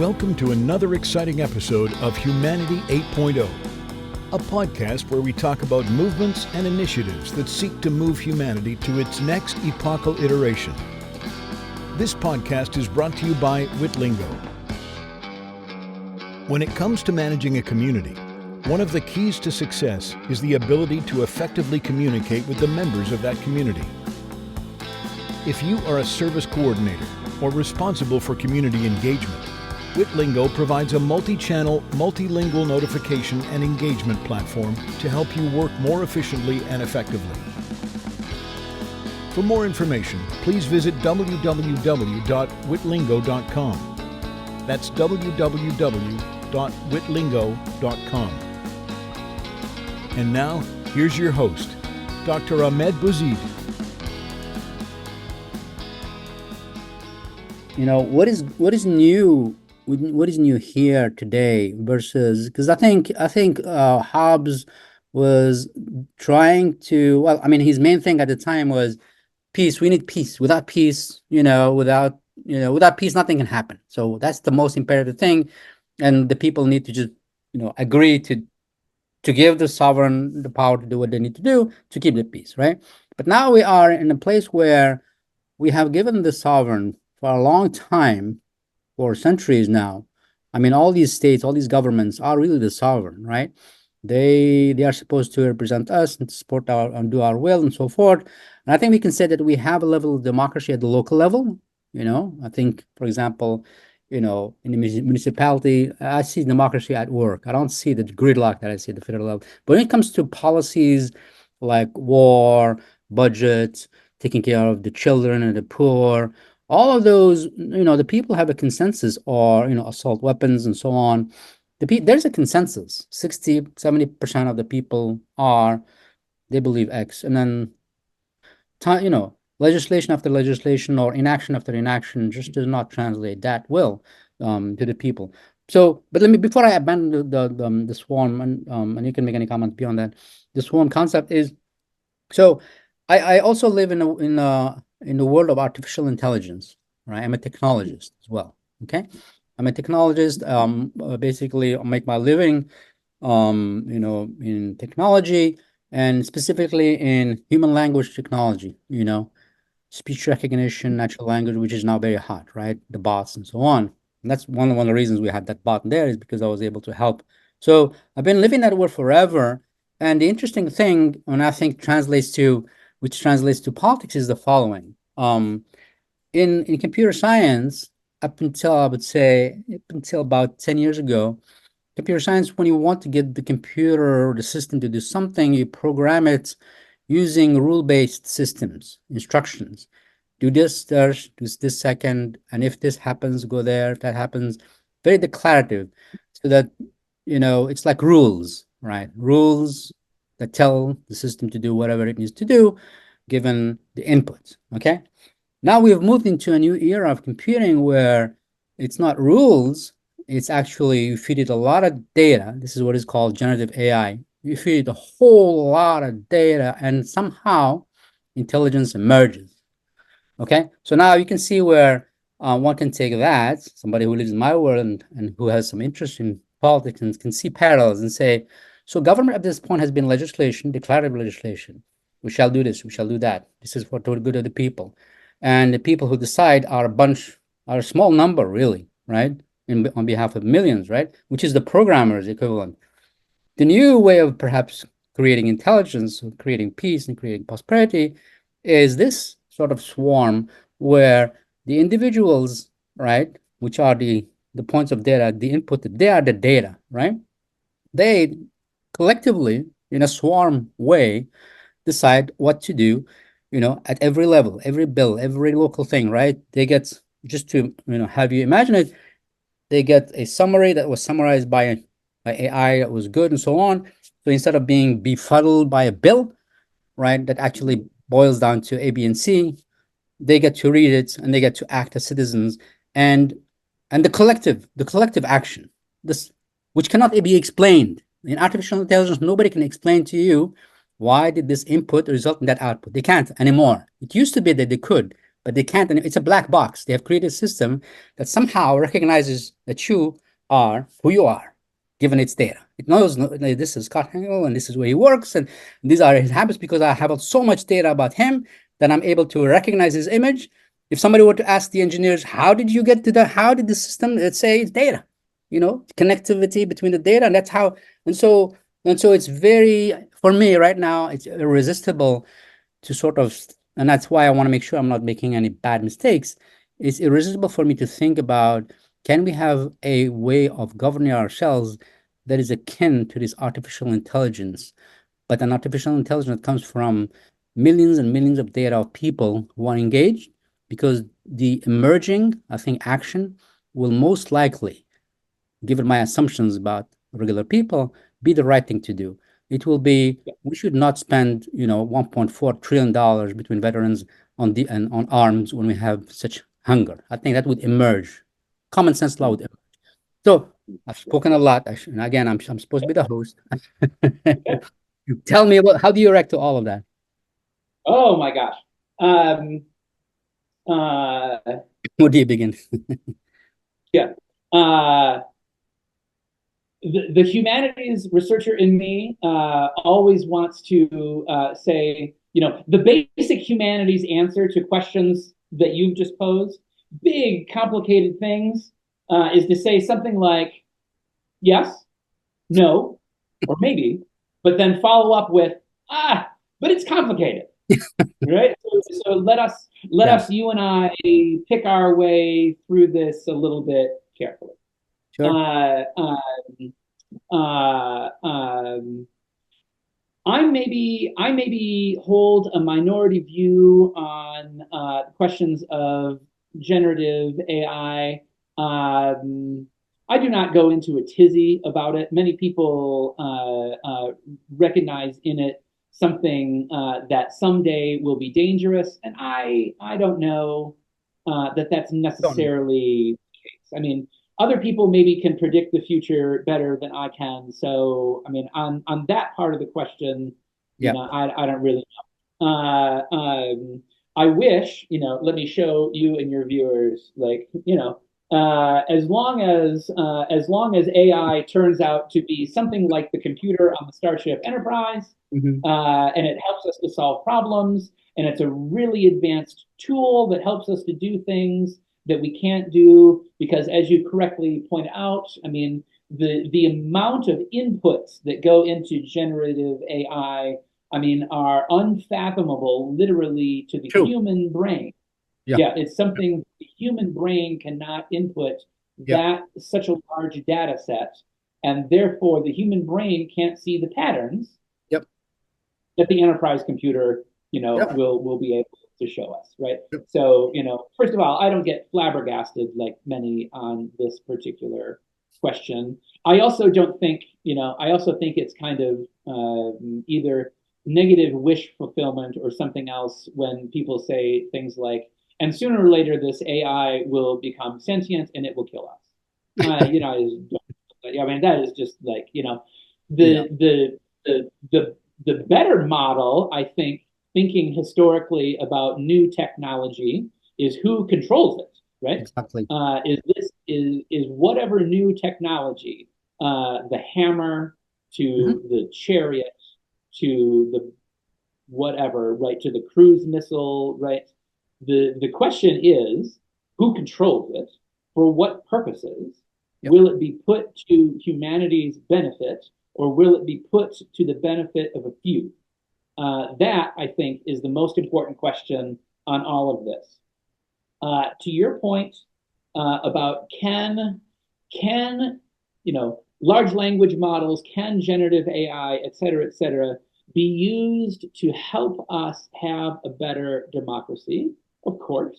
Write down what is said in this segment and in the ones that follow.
Welcome to another exciting episode of Humanity 8.0, a podcast where we talk about movements and initiatives that seek to move humanity to its next epochal iteration. This podcast is brought to you by Witlingo. When it comes to managing a community, one of the keys to success is the ability to effectively communicate with the members of that community. If you are a service coordinator or responsible for community engagement, Witlingo provides a multi-channel, multilingual notification and engagement platform to help you work more efficiently and effectively. For more information, please visit www.witlingo.com. That's www.witlingo.com. And now, here's your host, Dr. Ahmed Bouzid. You know, what is new? What is new here today versus, because I think Hobbes was trying to, well, I mean, his main thing at the time was peace. We need peace. Without peace, without peace, nothing can happen. So that's the most imperative thing, and the people need to just agree to give the sovereign the power to do what they need to do to keep the peace, right? But now we are in a place where we have given the sovereign for a long time, for centuries now. I mean, all these states, all these governments are really the sovereign, right? They are supposed to represent us and support our and do our will and so forth. And I think we can say that we have a level of democracy at the local level. I think, for example, in the municipality, I see democracy at work. I don't see the gridlock that I see at the federal level. But when it comes to policies like war, budgets, taking care of the children and the poor, all of those, the people have a consensus, or, assault weapons and so on. There's a consensus. 60, 70% of the people they believe X. And then, legislation after legislation or inaction after inaction just does not translate that well to the people. So, but before I abandon the swarm, and you can make any comments beyond that, the swarm concept is, so I also live in the world of artificial intelligence, right? I'm a technologist as well. Okay, I'm a technologist. Basically, I make my living, in technology, and specifically in human language technology. Speech recognition, natural language, which is now very hot, right? The bots and so on. And that's one of the reasons we had that bot there, is because I was able to help. So I've been living that world forever. And the interesting thing, and I think which translates to politics, is the following. In computer science, up until about 10 years ago, computer science, when you want to get the computer or the system to do something, you program it using rule-based systems, instructions. Do this first, do this second, and if this happens, go there. If that happens, very declarative, so that, it's like rules, right? Rules that tell the system to do whatever it needs to do, given the input, okay? Now we've moved into a new era of computing where it's not rules, it's actually, you feed it a lot of data. This is what is called generative AI. You feed it a whole lot of data, and somehow intelligence emerges, okay? So now you can see where one can take that, somebody who lives in my world and who has some interest in politics, and can see parallels and say, so government at this point has been legislation, declarative legislation. We shall do this, we shall do that. This is for the good of the people. And the people who decide are a small number, really, right? On behalf of millions, right? Which is the programmer's equivalent. The new way of perhaps creating intelligence, creating peace, and creating prosperity is this sort of swarm where the individuals, right, which are the points of data, the input, they are the data, right? They collectively, in a swarm way, decide what to do, at every level, every bill, every local thing, right? They get, just to, have you imagine it, they get a summary that was summarized by AI that was good and so on. So instead of being befuddled by a bill, right, that actually boils down to A, B, and C, they get to read it and they get to act as citizens. And the collective action, this, which cannot be explained. In artificial intelligence, nobody can explain to you why did this input result in that output. They can't anymore. It used to be that they could, but they can't. And it's a black box. They have created a system that somehow recognizes that you are who you are, given its data. It knows this is Scott Henkel and this is where he works and these are his habits because I have so much data about him that I'm able to recognize his image. If somebody were to ask the engineers, how did you get to that? How did the system, let's say it's data, connectivity between the data, and that's how, and so it's very, for me right now, it's irresistible to sort of, and that's why I want to make sure I'm not making any bad mistakes. It's irresistible for me to think about, can we have a way of governing ourselves that is akin to this artificial intelligence, but an artificial intelligence that comes from millions and millions of data of people who are engaged, because the emerging, I think, action will most likely, given my assumptions about regular people, be the right thing to do. It will be, we should not spend, $1.4 trillion between veterans on arms when we have such hunger. I think that would emerge. Common sense law would emerge. So I've spoken a lot. And again, I'm supposed to be the host. You tell me about, how do you react to all of that? Oh my gosh. Where do you begin? Yeah. The humanities researcher in me always wants to say, the basic humanities answer to questions that you've just posed, big, complicated things, is to say something like, yes, no, or maybe, but then follow up with, but it's complicated. Right? So let us, you and I, pick our way through this a little bit carefully. Sure. I maybe hold a minority view on questions of generative AI. I do not go into a tizzy about it. Many people recognize in it something that someday will be dangerous, and I don't know that that's necessarily the case. I mean, other people maybe can predict the future better than I can. So, I mean, on that part of the question, I don't really know. I wish, let me show you and your viewers, as long as AI turns out to be something like the computer on the Starship Enterprise, and it helps us to solve problems, and it's a really advanced tool that helps us to do things that we can't do, because as you correctly point out, I mean, the amount of inputs that go into generative AI, I mean, are unfathomable literally to the human brain. Yeah, it's something the human brain cannot input such a large data set, and therefore the human brain can't see the patterns that the enterprise computer, will be able to show us, right? So, first of all, I don't get flabbergasted like many on this particular question. I also don't think, I also think it's kind of either negative wish fulfillment or something else when people say things like, and sooner or later this AI will become sentient and it will kill us. I mean, that is just like, the better model, I think, thinking historically about new technology, is who controls it, right? Exactly. Is whatever new technology, the hammer to the chariot to the whatever, right, to the cruise missile, right? The question is, who controls it, for what purposes? Will it be put to humanity's benefit, or will it be put to the benefit of a few? That, I think, is the most important question on all of this. To your point about can large language models, can generative AI, et cetera, be used to help us have a better democracy? Of course.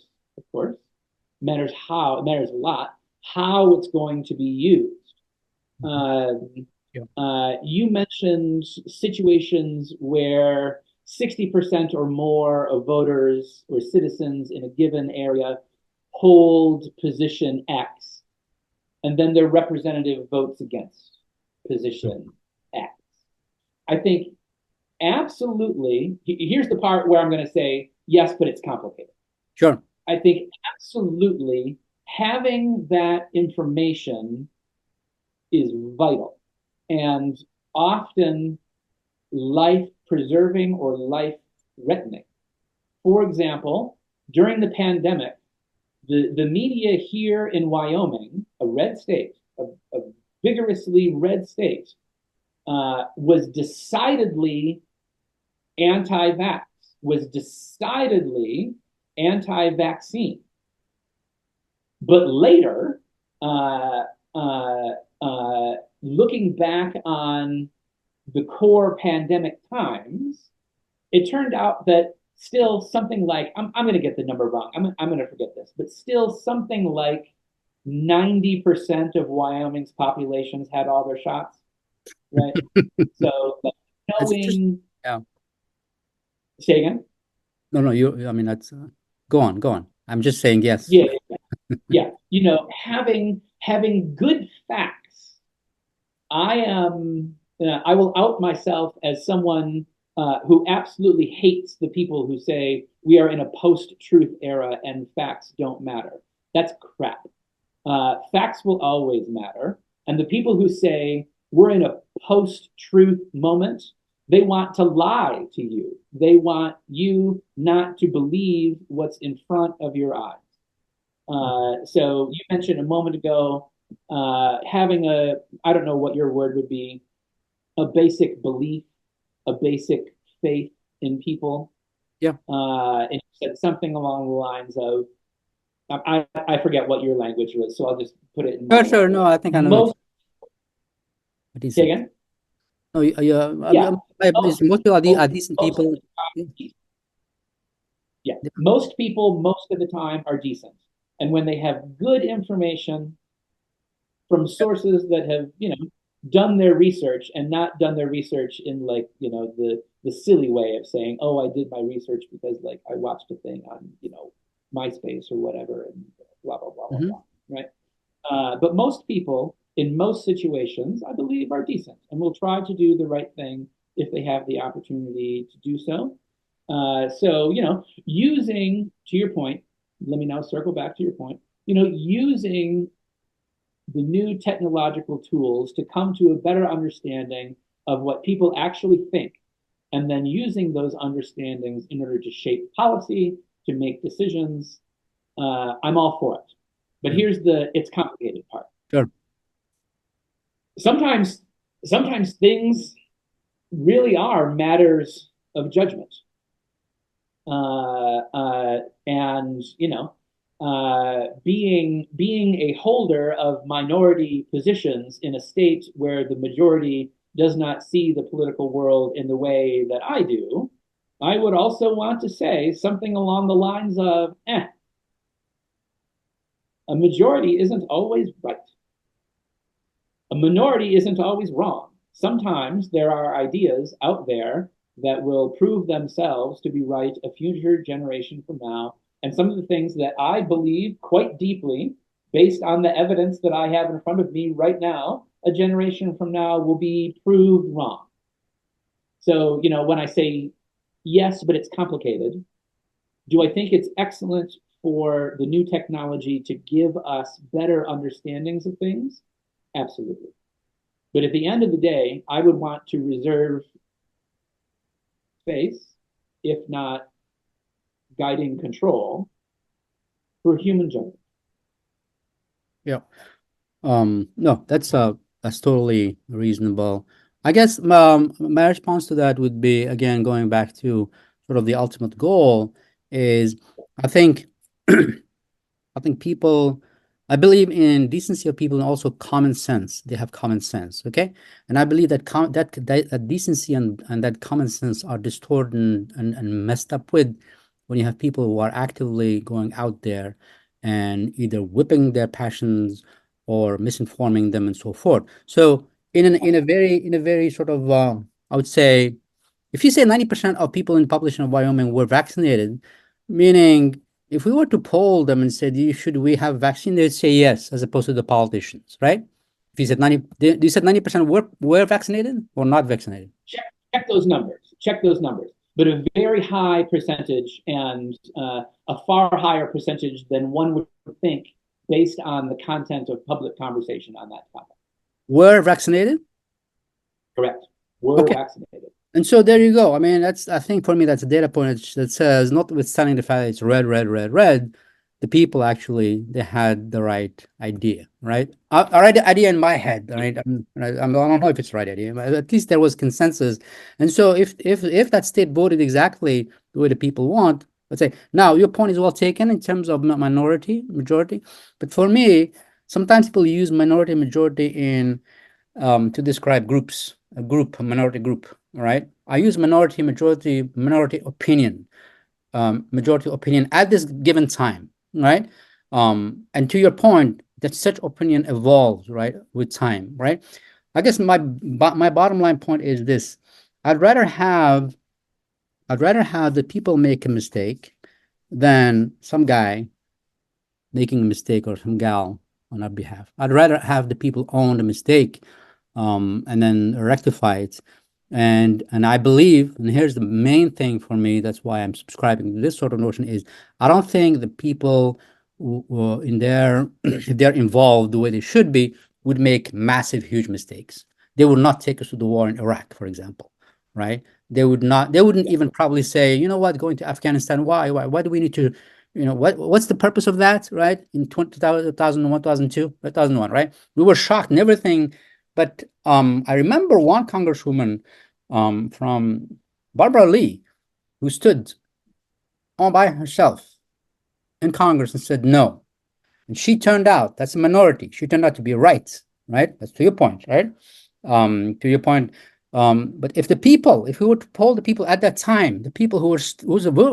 Matters how, it matters a lot how it's going to be used. You mentioned situations where 60% or more of voters or citizens in a given area hold position X, and then their representative votes against position X. I think absolutely, here's the part where I'm going to say, yes, but it's complicated. Sure. I think absolutely having that information is vital and often life preserving or life threatening. For example, during the pandemic, the media here in Wyoming, a red state, a vigorously red state, was decidedly anti-vax, was decidedly anti-vaccine. But later, looking back on the core pandemic times, it turned out that still something like, I'm going to get the number wrong, I'm going to forget this, but still something like 90% of Wyoming's populations had all their shots, right? So knowing, yeah. Say again? No, I mean, that's, go on. I'm just saying yes. Yeah. You know, having good facts. I will out myself as someone who absolutely hates the people who say we are in a post-truth era and facts don't matter. That's crap. Facts will always matter. And the people who say we're in a post-truth moment, they want to lie to you. They want you not to believe what's in front of your eyes. So you mentioned a moment ago having I don't know what your word would be, a basic belief, a basic faith in people. Yeah. And you said something along the lines of, I forget what your language was, so I'll just put it in. Sure. No, I think I know. Say again? No, most people are decent people. Yeah, most people, most of the time, are decent. And when they have good information from sources that have, done their research and not done their research in the silly way of saying, oh, I did my research because I watched a thing on, MySpace or whatever and blah, blah, blah, blah, blah, right? But most people in most situations, I believe, are decent and will try to do the right thing if they have the opportunity to do so. So, using, to your point, let me now circle back to your point, using the new technological tools to come to a better understanding of what people actually think, and then using those understandings in order to shape policy, to make decisions, I'm all for it. But here's it's complicated part. Sure. Sometimes things really are matters of judgment. And being a holder of minority positions in a state where the majority does not see the political world in the way that I do, I would also want to say something along the lines of, a majority isn't always right. A minority isn't always wrong. Sometimes there are ideas out there that will prove themselves to be right a future generation from now. And some of the things that I believe quite deeply, based on the evidence that I have in front of me right now, a generation from now will be proved wrong. So, when I say yes, but it's complicated, do I think it's excellent for the new technology to give us better understandings of things? Absolutely. But at the end of the day, I would want to reserve space, if not guiding control, for human judgment. Yeah. No, that's totally reasonable. I guess my response to that would be, again, going back to sort of the ultimate goal is, I think people, I believe in decency of people and also common sense. They have common sense, okay? And I believe that that decency and that common sense are distorted and messed up with when you have people who are actively going out there and either whipping their passions or misinforming them and so forth. So in a very sort of I would say, if you say 90% of people in the population of Wyoming were vaccinated, meaning if we were to poll them and said, should we have vaccine, they'd say yes, as opposed to the politicians, right? If you said 90% were vaccinated or not vaccinated? Check those numbers. Check those numbers. but a very high percentage, and a far higher percentage than one would think based on the content of public conversation on that topic. Were vaccinated? Correct. Were Okay. vaccinated. And so there you go. I mean, I think for me, that's a data point that says, notwithstanding the fact that it's red, red, red, red, the people actually, they had the right idea, right? Right idea in my head, right? I don't know if it's the right idea, but at least there was consensus. And so if that state voted exactly the way the people want, let's say, now your point is well taken in terms of minority, majority. But for me, sometimes people use minority, majority to describe groups, a minority group, right? I use minority, majority, minority opinion, majority opinion at this given time, right? And to your point, that such opinion evolves, right, with time, right? I guess my bottom line point is this: I'd rather have the people make a mistake than some guy making a mistake or some gal on our behalf. I'd rather have the people own the mistake, and then rectify it. And I believe, and here's the main thing for me, that's why I'm subscribing to this sort of notion, is I don't think the people in there, if they're involved the way they should be, would make massive, huge mistakes. They would not take us to the war in Iraq, for example, right? They wouldn't even probably say, you know what, going to Afghanistan, why do we need to, what's the purpose of that, right? In 2001, 2002, 2001, right? We were shocked and everything. But I remember one congresswoman from Barbara Lee, who stood all by herself in Congress and said no. And she turned out, that's a minority, she turned out to be right? That's to your point, right? To your point. But if we were to poll the people at that time, the people who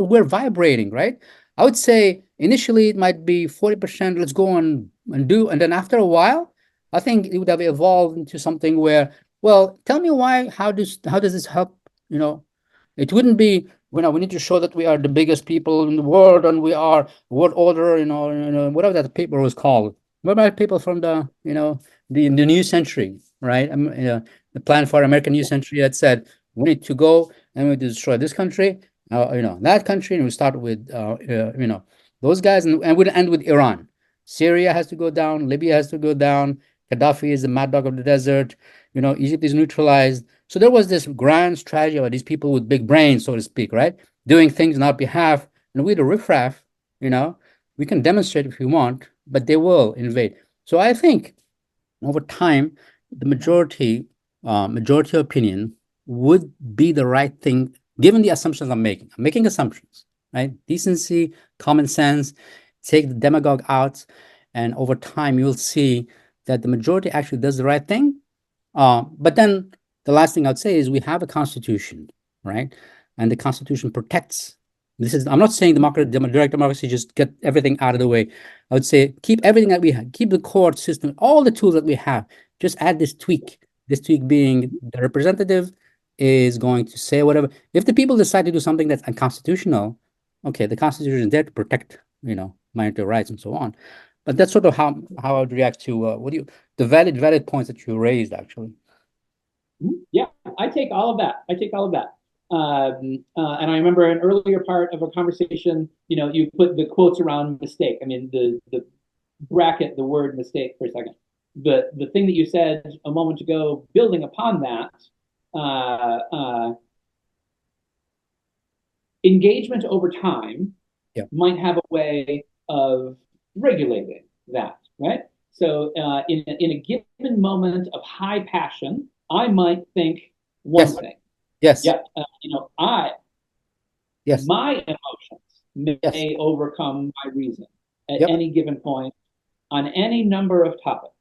were vibrating, right? I would say initially it might be 40%, let's go on and do, and then after a while, I think it would have evolved into something where, well, tell me why, how does this help? It wouldn't be, we need to show that we are the biggest people in the world and we are world order, whatever that paper was called. What about people from the new century, right? The plan for American new century that said we need to go and we destroy this country, that country, and we start with those guys, and we'll end with Iran. Syria has to go down, Libya has to go down, Gaddafi is the mad dog of the desert, Egypt is neutralized. So there was this grand strategy about these people with big brains, so to speak, right? Doing things on our behalf, and we the riffraff, we can demonstrate if we want, but they will invade. So I think over time, the majority opinion would be the right thing, given the assumptions I'm making. I'm making assumptions, right? Decency, common sense, take the demagogue out, and over time you'll see that the majority actually does the right thing. But then the last thing I'd say is we have a constitution, right? And the constitution protects. I'm not saying direct democracy, just get everything out of the way. I would say keep everything that we have, keep the court system, all the tools that we have, just add this tweak being the representative is going to say whatever. If the people decide to do something that's unconstitutional, okay, the constitution is there to protect, minority rights and so on. But that's sort of how I would react to the valid points that you raised, actually. Yeah, I take all of that. And I remember an earlier part of a conversation, you put the quotes around mistake. I mean, the bracket the word mistake for a second. The thing that you said a moment ago, building upon that, engagement over time might have a way of regulating that, right? So in a given moment of high passion, I might think one thing. Yes. Yeah. My emotions may overcome my reason at any given point on any number of topics.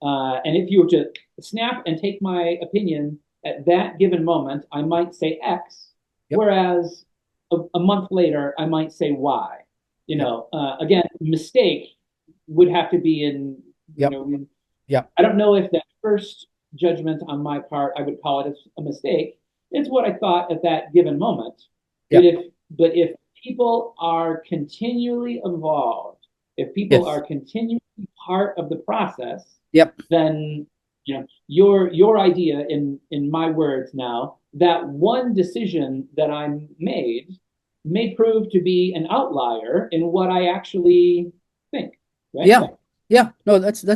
And if you were to snap and take my opinion at that given moment, I might say X, whereas a month later, I might say Y. Again, mistake would have to be in, I don't know if that first judgment on my part, I would call it a mistake. It's what I thought at that given moment. But if people are continually involved, if people are continually part of the process, then your idea in my words now, that one decision that I made may prove to be an outlier in what I actually think, right? Yeah, yeah. No, that's I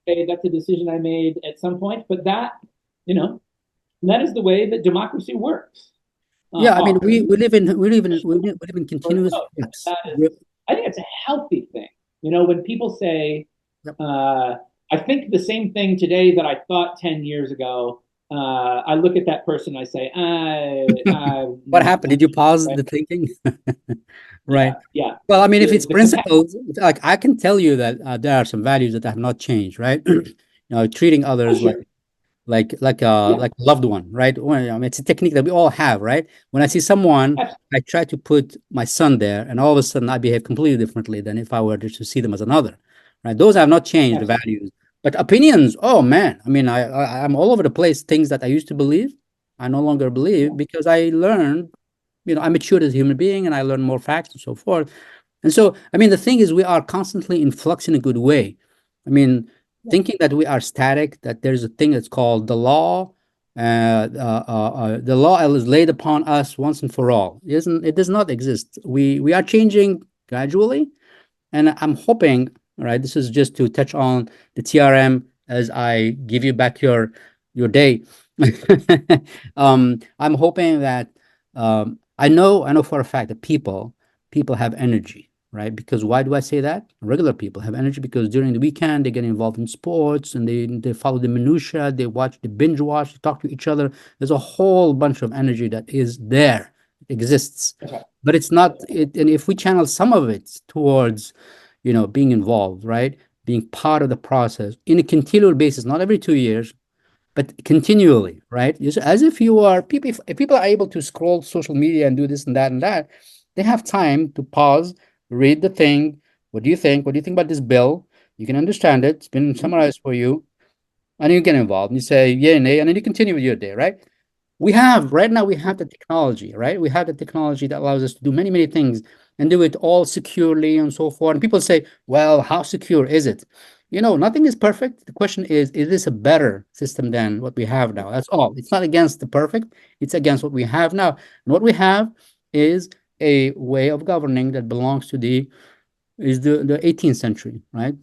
say that's a decision I made at some point, but that, that is the way that democracy works. yeah. I mean, we Often. live in continuous flux. I think it's a healthy thing. When people say, Yep. I think the same thing today that I thought 10 years ago, I look at that person, I say, What happened? Did you pause right? the thinking? Yeah, Right. yeah. Well, I mean, if it's The compassion. principles, like I can tell you that there are some values that have not changed, right? Treating Oh, others sure. Yeah, like a loved one, right? Well, I mean, it's a technique that we all have, right? When I see someone, absolutely. I try to put my son there, and all of a sudden I behave completely differently than if I were just to see them as another, right? Those have not changed, the Absolutely. values. But opinions, oh man, I mean, I'm all over the place. Things that I used to believe, I no longer believe because I learned, I matured as a human being and I learned more facts and so forth. And so, I mean, the thing is, we are constantly in flux in a good way. I mean, Yeah. thinking that we are static, that there's a thing that's called the law. The law is laid upon us once and for all. It does not exist. We are changing gradually, and I'm hoping, right? This is just to touch on the TRM as I give you back your day. I'm hoping that I know for a fact that people have energy, right? Because why do I say that? Regular people have energy because during the weekend they get involved in sports and they follow the minutia, they binge watch, they talk to each other. There's a whole bunch of energy that is there, exists, That's right. but it's not it. And if we channel some of it towards, being involved, right, being part of the process in a continual basis, not every 2 years, but continually, right? As if you are people. If people are able to scroll social media and do this and that and that, they have time to pause, read the thing. What do you think? What do you think about this bill? You can understand it. It's been summarized for you, and you get involved. And you say yay, nay, and then you continue with your day, right? Right now we have the technology, right? We have the technology that allows us to do many, many things and do it all securely and so forth. And people say, well, how secure is it? Nothing is perfect. The question is this a better system than what we have now? That's all. It's not against the perfect, it's against what we have now. And what we have is a way of governing that belongs to the 18th century, right?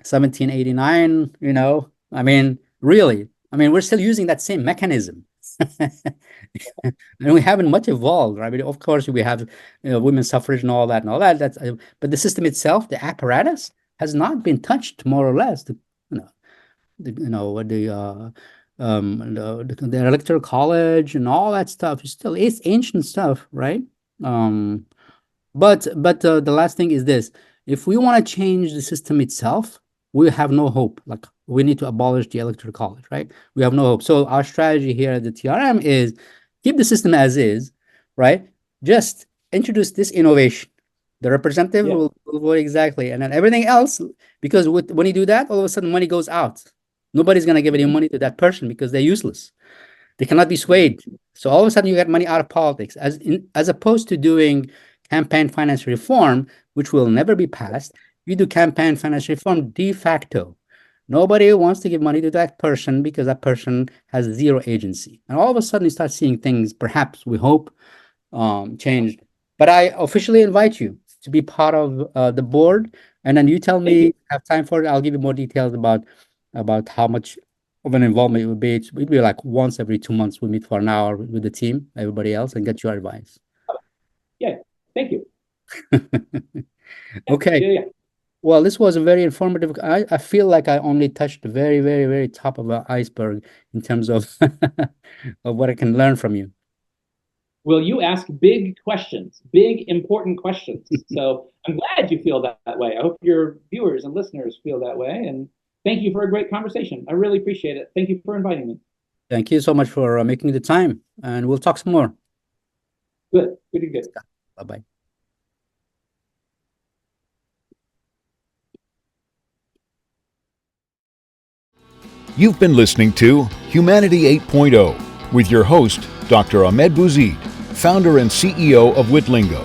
1789, I mean, really, I mean, we're still using that same mechanism. And we haven't much evolved, right? I mean, of course, we have women's suffrage and all that and all that. But the system itself, the apparatus, has not been touched, more or less. The electoral college and all that stuff is still it's ancient stuff, right? Um, but the last thing is this: if we want to change the system itself, we have no hope. Like we need to abolish the electoral college, right? We have no hope. So our strategy here at the TRM is keep the system as is, right? Just introduce this innovation. The representative Yeah. will vote exactly, and then everything else, because when you do that, all of a sudden money goes out. Nobody's gonna give any money to that person because they're useless. They cannot be swayed. So all of a sudden you get money out of politics, as opposed to doing campaign finance reform, which will never be passed. You do campaign finance reform de facto. Nobody wants to give money to that person because that person has zero agency. And all of a sudden you start seeing things, perhaps we hope, changed. But I officially invite you to be part of the board, and then you tell Thank you. me have time for it. I'll give you more details about how much of an involvement it would be. It would be like once every 2 months we meet for an hour with the team, everybody else, and get your advice. Yeah. Thank you. Okay. Yeah. Well, this was a very informative. I feel like I only touched the very, very, very top of the iceberg in terms of of what I can learn from you. Well, you ask big questions, big, important questions. So I'm glad you feel that way. I hope your viewers and listeners feel that way. And thank you for a great conversation. I really appreciate it. Thank you for inviting me. Thank you so much for making the time, and we'll talk some more. Good. Good. Bye-bye. You've been listening to Humanity 8.0 with your host, Dr. Ahmed Bouzid, founder and CEO of Witlingo.